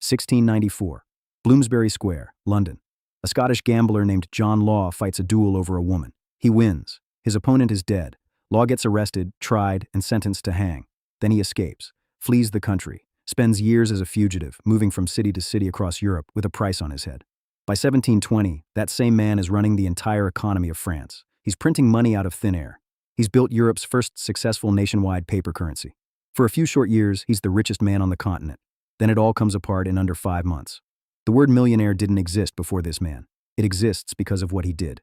1694. Bloomsbury Square, London. A Scottish gambler named John Law fights a duel over a woman. He wins. His opponent is dead. Law gets arrested, tried, and sentenced to hang. Then he escapes, flees the country, spends years as a fugitive, moving from city to city across Europe with a price on his head. By 1720, that same man is running the entire economy of France. He's printing money out of thin air. He's built Europe's first successful nationwide paper currency. For a few short years, he's the richest man on the continent. Then it all comes apart in under 5 months. The word millionaire didn't exist before this man. It exists because of what he did.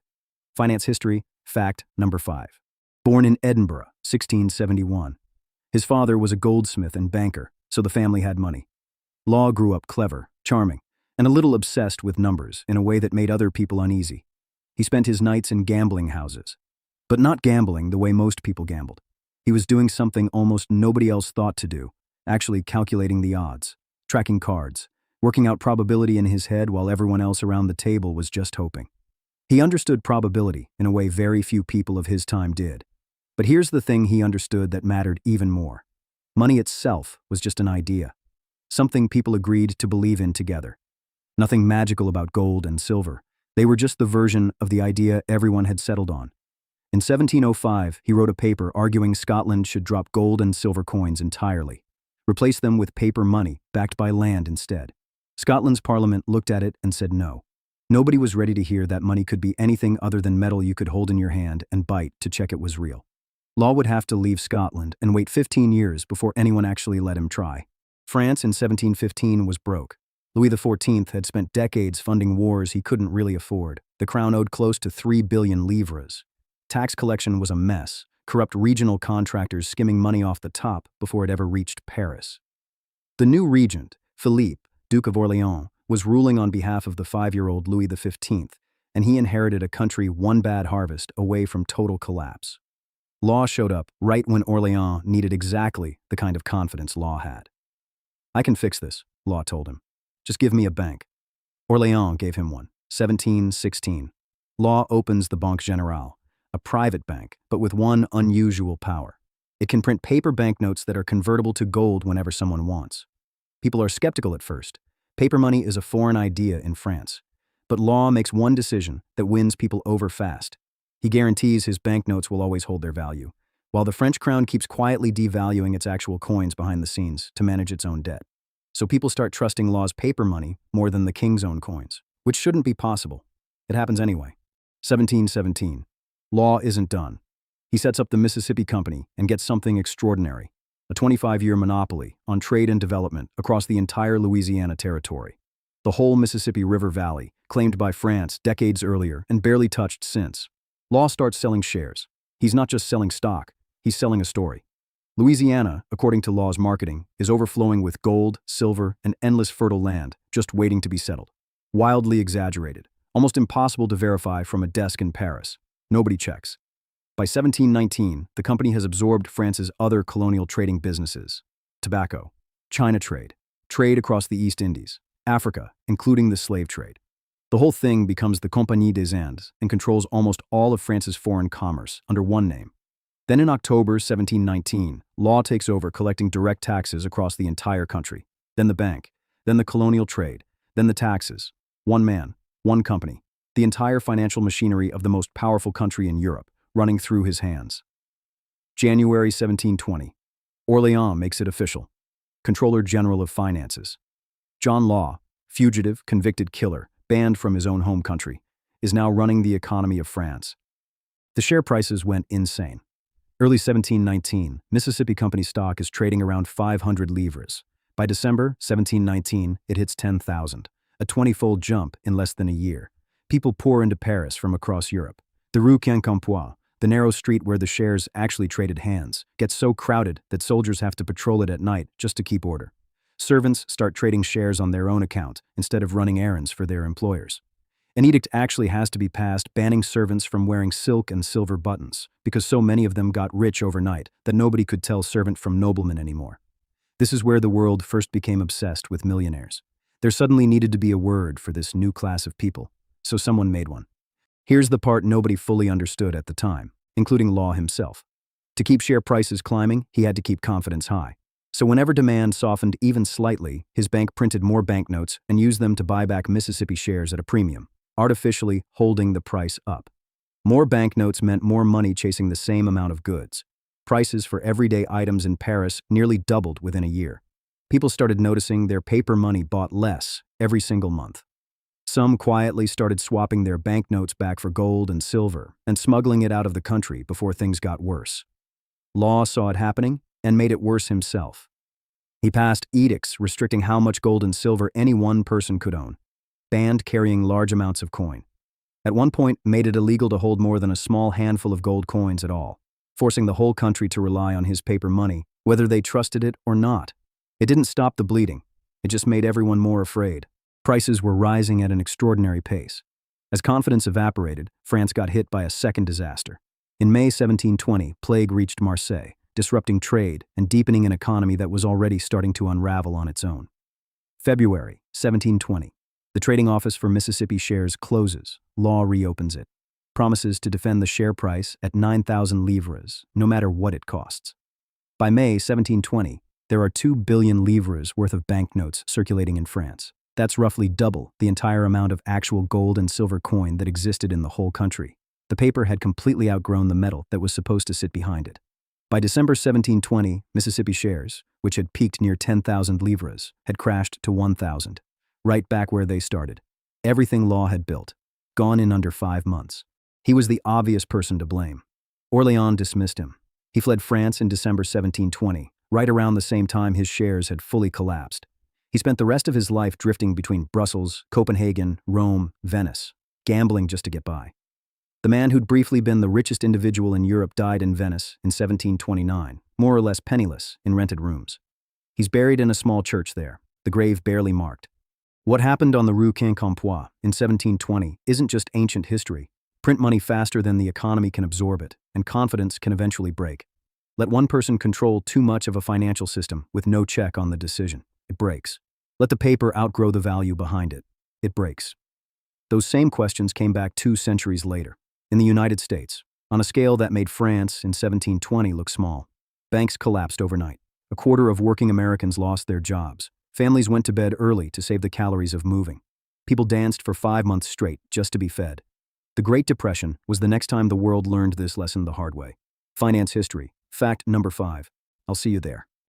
Finance history, fact number 5. Born in Edinburgh, 1671. His father was a goldsmith and banker, so the family had money. Law grew up clever, charming, and a little obsessed with numbers in a way that made other people uneasy. He spent his nights in gambling houses. But not gambling the way most people gambled. He was doing something almost nobody else thought to do, actually calculating the odds, tracking cards, working out probability in his head while everyone else around the table was just hoping. He understood probability in a way very few people of his time did. But here's the thing he understood that mattered even more. Money itself was just an idea, something people agreed to believe in together. Nothing magical about gold and silver. They were just the version of the idea everyone had settled on. In 1705, he wrote a paper arguing Scotland should drop gold and silver coins entirely, replace them with paper money backed by land instead. Scotland's parliament looked at it and said no. Nobody was ready to hear that money could be anything other than metal you could hold in your hand and bite to check it was real. Law would have to leave Scotland and wait 15 years before anyone actually let him try. France in 1715 was broke. Louis XIV had spent decades funding wars he couldn't really afford. The crown owed close to 3 billion livres. Tax collection was a mess, corrupt regional contractors skimming money off the top before it ever reached Paris. The new regent, Philippe, Duke of Orleans, was ruling on behalf of the 5-year-old Louis XV, and he inherited a country one bad harvest away from total collapse. Law showed up right when Orleans needed exactly the kind of confidence Law had. "I can fix this," Law told him. "Just give me a bank." Orleans gave him one. 1716. Law opens the Banque Générale, a private bank, but with one unusual power. It can print paper banknotes that are convertible to gold whenever someone wants. People are skeptical at first. Paper money is a foreign idea in France. But Law makes one decision that wins people over fast. He guarantees his banknotes will always hold their value, while the French crown keeps quietly devaluing its actual coins behind the scenes to manage its own debt. So people start trusting Law's paper money more than the king's own coins, which shouldn't be possible. It happens anyway. 1717. Law isn't done. He sets up the Mississippi Company and gets something extraordinary, a 25-year monopoly on trade and development across the entire Louisiana territory. The whole Mississippi River Valley, claimed by France decades earlier and barely touched since. Law starts selling shares. He's not just selling stock, he's selling a story. Louisiana, according to Law's marketing, is overflowing with gold, silver, and endless fertile land just waiting to be settled. Wildly exaggerated, almost impossible to verify from a desk in Paris. Nobody checks. By 1719, the company has absorbed France's other colonial trading businesses: tobacco, China trade, trade across the East Indies, Africa, including the slave trade. The whole thing becomes the Compagnie des Indes and controls almost all of France's foreign commerce under one name. Then in October 1719, Law takes over collecting direct taxes across the entire country. Then the bank, then the colonial trade, then the taxes. One man, one company. The entire financial machinery of the most powerful country in Europe, running through his hands. January 1720. Orleans makes it official. Controller General of Finances. John Law, fugitive, convicted killer, banned from his own home country, is now running the economy of France. The share prices went insane. Early 1719, Mississippi Company stock is trading around 500 livres. By December 1719, it hits 10,000, a 20-fold jump in less than a year. People pour into Paris from across Europe. The Rue Quincampoix, the narrow street where the shares actually traded hands, gets so crowded that soldiers have to patrol it at night just to keep order. Servants start trading shares on their own account instead of running errands for their employers. An edict actually has to be passed banning servants from wearing silk and silver buttons because so many of them got rich overnight that nobody could tell servant from nobleman anymore. This is where the world first became obsessed with millionaires. There suddenly needed to be a word for this new class of people. So someone made one. Here's the part nobody fully understood at the time, including Law himself. To keep share prices climbing, he had to keep confidence high. So whenever demand softened even slightly, his bank printed more banknotes and used them to buy back Mississippi shares at a premium, artificially holding the price up. More banknotes meant more money chasing the same amount of goods. Prices for everyday items in Paris nearly doubled within a year. People started noticing their paper money bought less every single month. Some quietly started swapping their banknotes back for gold and silver and smuggling it out of the country before things got worse. Law saw it happening and made it worse himself. He passed edicts restricting how much gold and silver any one person could own, banned carrying large amounts of coin. At one point, made it illegal to hold more than a small handful of gold coins at all, forcing the whole country to rely on his paper money, whether they trusted it or not. It didn't stop the bleeding. It just made everyone more afraid. Prices were rising at an extraordinary pace. As confidence evaporated, France got hit by a second disaster. In May 1720, plague reached Marseille, disrupting trade and deepening an economy that was already starting to unravel on its own. February 1720. The trading office for Mississippi shares closes. Law reopens it. Promises to defend the share price at 9,000 livres, no matter what it costs. By May 1720, there are 2 billion livres worth of banknotes circulating in France. That's roughly double the entire amount of actual gold and silver coin that existed in the whole country. The paper had completely outgrown the metal that was supposed to sit behind it. By December 1720, Mississippi shares, which had peaked near 10,000 livres, had crashed to 1,000, right back where they started. Everything Law had built, gone in under 5 months. He was the obvious person to blame. Orléans dismissed him. He fled France in December 1720, right around the same time his shares had fully collapsed. He spent the rest of his life drifting between Brussels, Copenhagen, Rome, Venice, gambling just to get by. The man who'd briefly been the richest individual in Europe died in Venice in 1729, more or less penniless, in rented rooms. He's buried in a small church there, the grave barely marked. What happened on the Rue Quincampoix in 1720 isn't just ancient history. Print money faster than the economy can absorb it, and confidence can eventually break. Let one person control too much of a financial system with no check on the decision. It breaks. Let the paper outgrow the value behind it. It breaks. Those same questions came back 2 centuries later. In the United States, on a scale that made France in 1720 look small. Banks collapsed overnight. A quarter of working Americans lost their jobs. Families went to bed early to save the calories of moving. People danced for 5 months straight just to be fed. The Great Depression was the next time the world learned this lesson the hard way. Finance history. Fact number 5. I'll see you there.